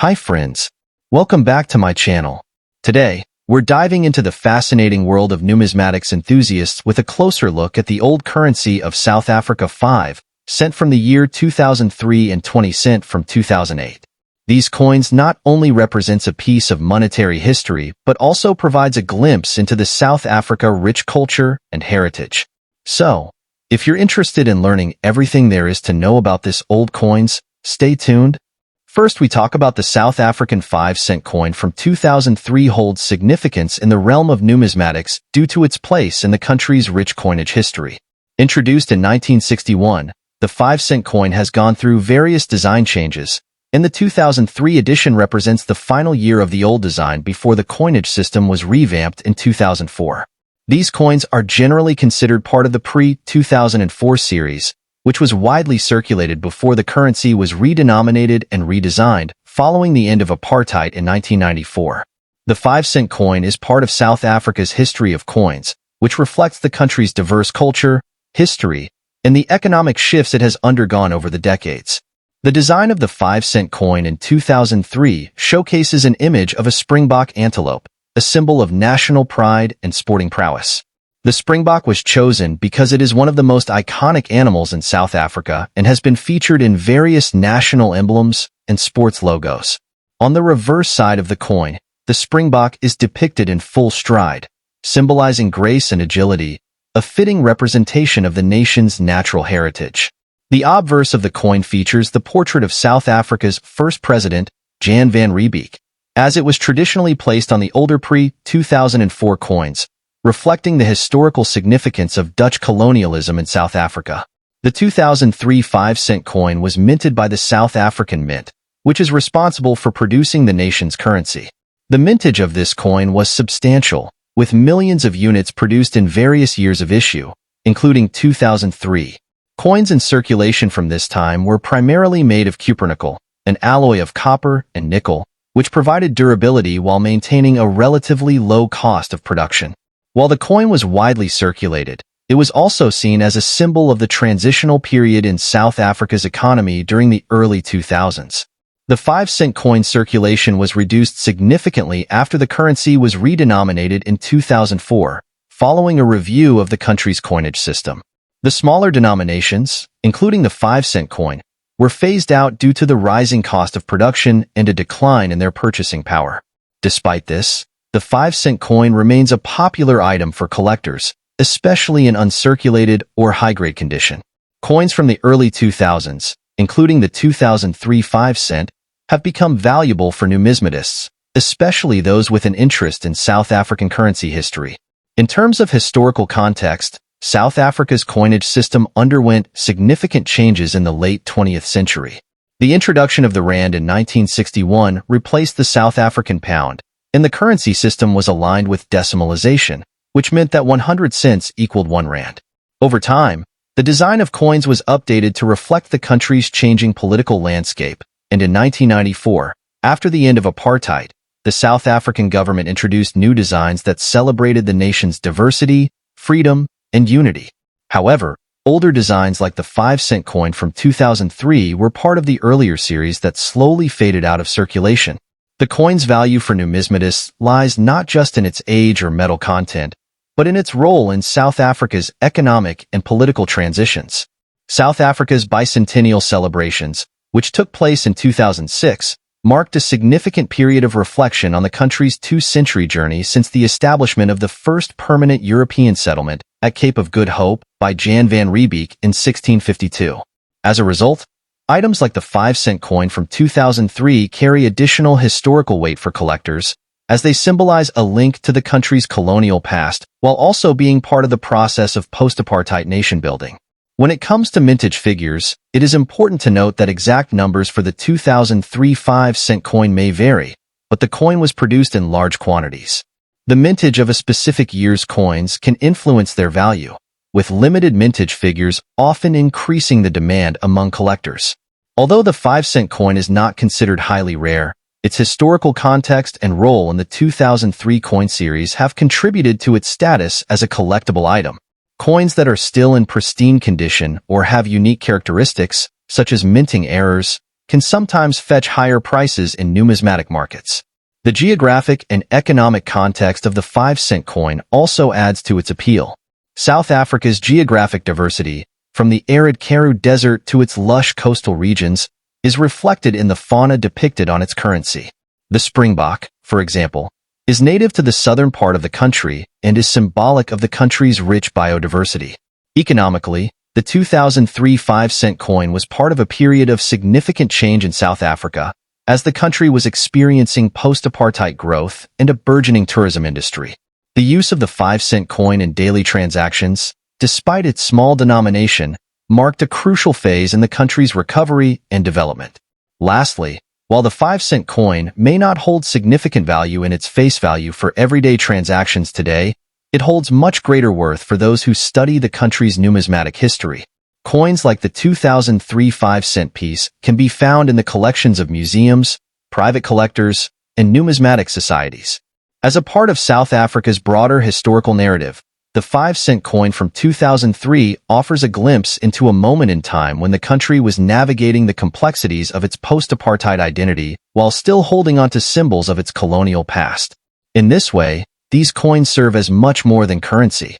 Hi friends, welcome back to my channel. Today, we're diving into the fascinating world of numismatics enthusiasts with a closer look at the old currency of South Africa 5, cent from the year 2003 and 20 cent from 2008. These coins not only represents a piece of monetary history, but also provides a glimpse into the South Africa rich culture and heritage. So, if you're interested in learning everything there is to know about this old coins, stay tuned. First, we talk about the South African 5-cent coin from 2003 holds significance in the realm of numismatics due to its place in the country's rich coinage history. Introduced in 1961, the 5-cent coin has gone through various design changes, and the 2003 edition represents the final year of the old design before the coinage system was revamped in 2004. These coins are generally considered part of the pre-2004 series, which was widely circulated before the currency was redenominated and redesigned following the end of apartheid in 1994. The 5-cent coin is part of South Africa's history of coins, which reflects the country's diverse culture, history, and the economic shifts it has undergone over the decades. The design of the 5-cent coin in 2003 showcases an image of a springbok antelope, a symbol of national pride and sporting prowess. The springbok was chosen because it is one of the most iconic animals in South Africa and has been featured in various national emblems and sports logos. On the reverse side of the coin, the springbok is depicted in full stride, symbolizing grace and agility, a fitting representation of the nation's natural heritage. The obverse of the coin features the portrait of South Africa's first president, Jan van Riebeeck, as it was traditionally placed on the older pre-2004 coins, reflecting the historical significance of Dutch colonialism in South Africa. The 2003 5-cent coin was minted by the South African Mint, which is responsible for producing the nation's currency. The mintage of this coin was substantial, with millions of units produced in various years of issue, including 2003. Coins in circulation from this time were primarily made of cupronickel, an alloy of copper and nickel, which provided durability while maintaining a relatively low cost of production. While the coin was widely circulated, it was also seen as a symbol of the transitional period in South Africa's economy during the early 2000s. The 5-cent coin circulation was reduced significantly after the currency was redenominated in 2004, following a review of the country's coinage system. The smaller denominations, including the 5-cent coin, were phased out due to the rising cost of production and a decline in their purchasing power. Despite this, the 5-cent coin remains a popular item for collectors, especially in uncirculated or high-grade condition. Coins from the early 2000s, including the 2003 5-cent, have become valuable for numismatists, especially those with an interest in South African currency history. In terms of historical context, South Africa's coinage system underwent significant changes in the late 20th century. The introduction of the rand in 1961 replaced the South African pound, and the currency system was aligned with decimalization, which meant that 100 cents equaled 1 rand. Over time, the design of coins was updated to reflect the country's changing political landscape, and in 1994, after the end of apartheid, the South African government introduced new designs that celebrated the nation's diversity, freedom, and unity. However, older designs like the 5-cent coin from 2003 were part of the earlier series that slowly faded out of circulation. The coin's value for numismatists lies not just in its age or metal content, but in its role in South Africa's economic and political transitions. South Africa's Bicentennial celebrations, which took place in 2006, marked a significant period of reflection on the country's two-century journey since the establishment of the first permanent European settlement at Cape of Good Hope by Jan van Riebeeck in 1652. As a result, items like the 5-cent coin from 2003 carry additional historical weight for collectors, as they symbolize a link to the country's colonial past while also being part of the process of post-apartheid nation-building. When it comes to mintage figures, it is important to note that exact numbers for the 2003 5-cent coin may vary, but the coin was produced in large quantities. The mintage of a specific year's coins can influence their value, with limited mintage figures often increasing the demand among collectors. Although the 5-cent coin is not considered highly rare, its historical context and role in the 2003 coin series have contributed to its status as a collectible item. Coins that are still in pristine condition or have unique characteristics, such as minting errors, can sometimes fetch higher prices in numismatic markets. The geographic and economic context of the 5-cent coin also adds to its appeal. South Africa's geographic diversity, from the arid Karoo Desert to its lush coastal regions, is reflected in the fauna depicted on its currency. The springbok, for example, is native to the southern part of the country and is symbolic of the country's rich biodiversity. Economically, the 2003 5-cent coin was part of a period of significant change in South Africa, as the country was experiencing post-apartheid growth and a burgeoning tourism industry. The use of the 5-cent coin in daily transactions, despite its small denomination, marked a crucial phase in the country's recovery and development. Lastly, while the 5-cent coin may not hold significant value in its face value for everyday transactions today, it holds much greater worth for those who study the country's numismatic history. Coins like the 2003 5-cent piece can be found in the collections of museums, private collectors, and numismatic societies. As a part of South Africa's broader historical narrative, the 5-cent coin from 2003 offers a glimpse into a moment in time when the country was navigating the complexities of its post-apartheid identity while still holding onto symbols of its colonial past. In this way, these coins serve as much more than currency.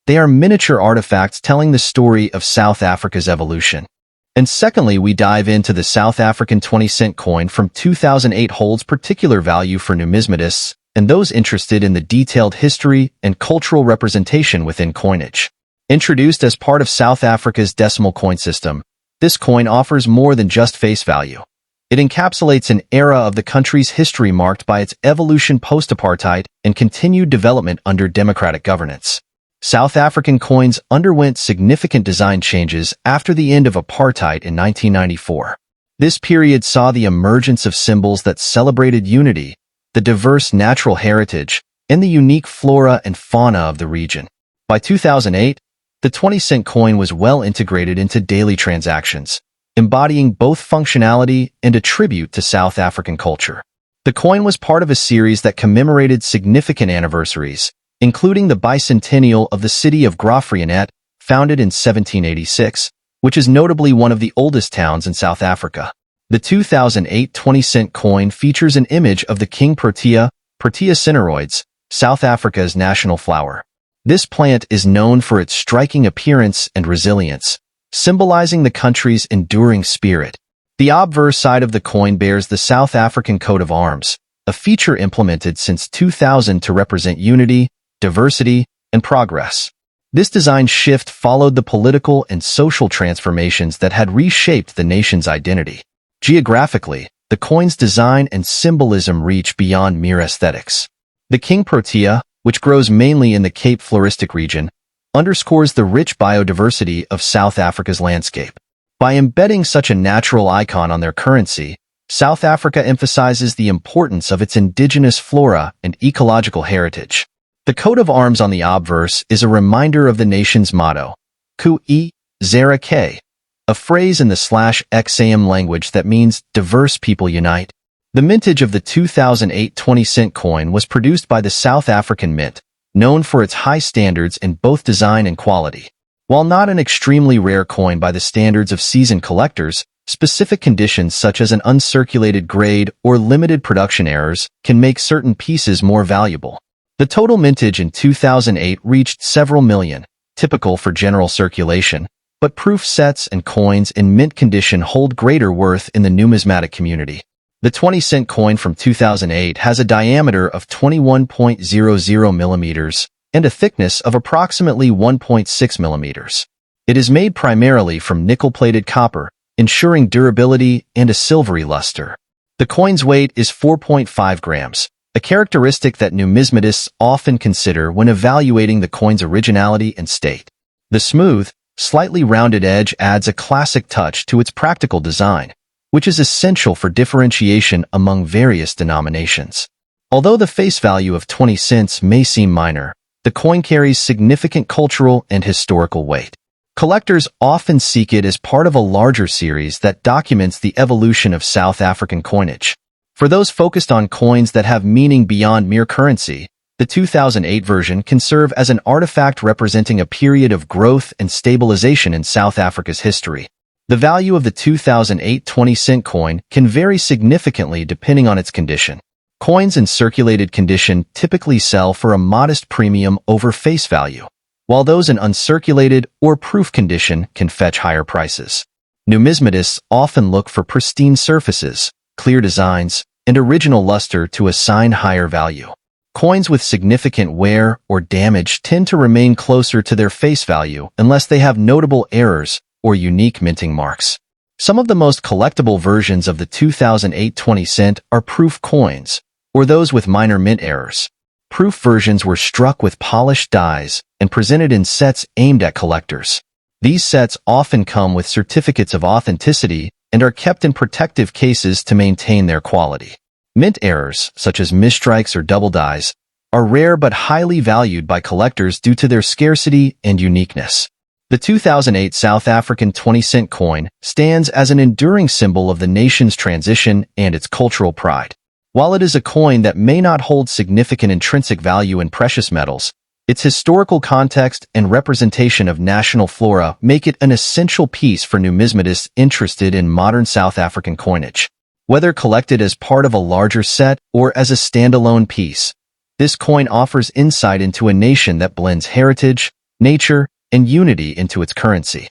They are miniature artifacts telling the story of South Africa's evolution. And secondly, we dive into the South African 20-cent coin from 2008 holds particular value for numismatists and those interested in the detailed history and cultural representation within coinage. Introduced as part of South Africa's decimal coin system, this coin offers more than just face value. It encapsulates an era of the country's history marked by its evolution post-apartheid and continued development under democratic governance. South African coins underwent significant design changes after the end of apartheid in 1994. This period saw the emergence of symbols that celebrated unity, the diverse natural heritage, and the unique flora and fauna of the region. By 2008, the 20-cent coin was well integrated into daily transactions, embodying both functionality and a tribute to South African culture. The coin was part of a series that commemorated significant anniversaries, including the Bicentennial of the city of Graaff-Reinet, founded in 1786, which is notably one of the oldest towns in South Africa. The 2008 20-cent coin features an image of the King Protea, Protea cineroides, South Africa's national flower. This plant is known for its striking appearance and resilience, symbolizing the country's enduring spirit. The obverse side of the coin bears the South African coat of arms, a feature implemented since 2000 to represent unity, diversity, and progress. This design shift followed the political and social transformations that had reshaped the nation's identity. Geographically, the coin's design and symbolism reach beyond mere aesthetics. The King Protea, which grows mainly in the Cape Floristic region, underscores the rich biodiversity of South Africa's landscape. By embedding such a natural icon on their currency, South Africa emphasizes the importance of its indigenous flora and ecological heritage. The coat of arms on the obverse is a reminder of the nation's motto, Ku Zera K, a phrase in the /XAM language that means diverse people unite. The mintage of the 2008 20-cent coin was produced by the South African Mint, known for its high standards in both design and quality. While not an extremely rare coin by the standards of seasoned collectors, specific conditions such as an uncirculated grade or limited production errors can make certain pieces more valuable. The total mintage in 2008 reached several million, typical for general circulation, but proof sets and coins in mint condition hold greater worth in the numismatic community. The 20-cent coin from 2008 has a diameter of 21.00 millimeters and a thickness of approximately 1.6 millimeters. It is made primarily from nickel-plated copper, ensuring durability and a silvery luster. The coin's weight is 4.5 grams, a characteristic that numismatists often consider when evaluating the coin's originality and state. The smooth, slightly rounded edge adds a classic touch to its practical design, which is essential for differentiation among various denominations. Although the face value of 20 cents may seem minor, the coin carries significant cultural and historical weight. Collectors often seek it as part of a larger series that documents the evolution of South African coinage. For those focused on coins that have meaning beyond mere currency, the 2008 version can serve as an artifact representing a period of growth and stabilization in South Africa's history. The value of the 2008 20-cent coin can vary significantly depending on its condition. Coins in circulated condition typically sell for a modest premium over face value, while those in uncirculated or proof condition can fetch higher prices. Numismatists often look for pristine surfaces, clear designs, and original luster to assign higher value. Coins with significant wear or damage tend to remain closer to their face value unless they have notable errors or unique minting marks. Some of the most collectible versions of the 2008 20-cent are proof coins, or those with minor mint errors. Proof versions were struck with polished dies and presented in sets aimed at collectors. These sets often come with certificates of authenticity and are kept in protective cases to maintain their quality. Mint errors, such as misstrikes or double dies, are rare but highly valued by collectors due to their scarcity and uniqueness. The 2008 South African 20-cent coin stands as an enduring symbol of the nation's transition and its cultural pride. While it is a coin that may not hold significant intrinsic value in precious metals, its historical context and representation of national flora make it an essential piece for numismatists interested in modern South African coinage. Whether collected as part of a larger set or as a standalone piece, this coin offers insight into a nation that blends heritage, nature, and unity into its currency.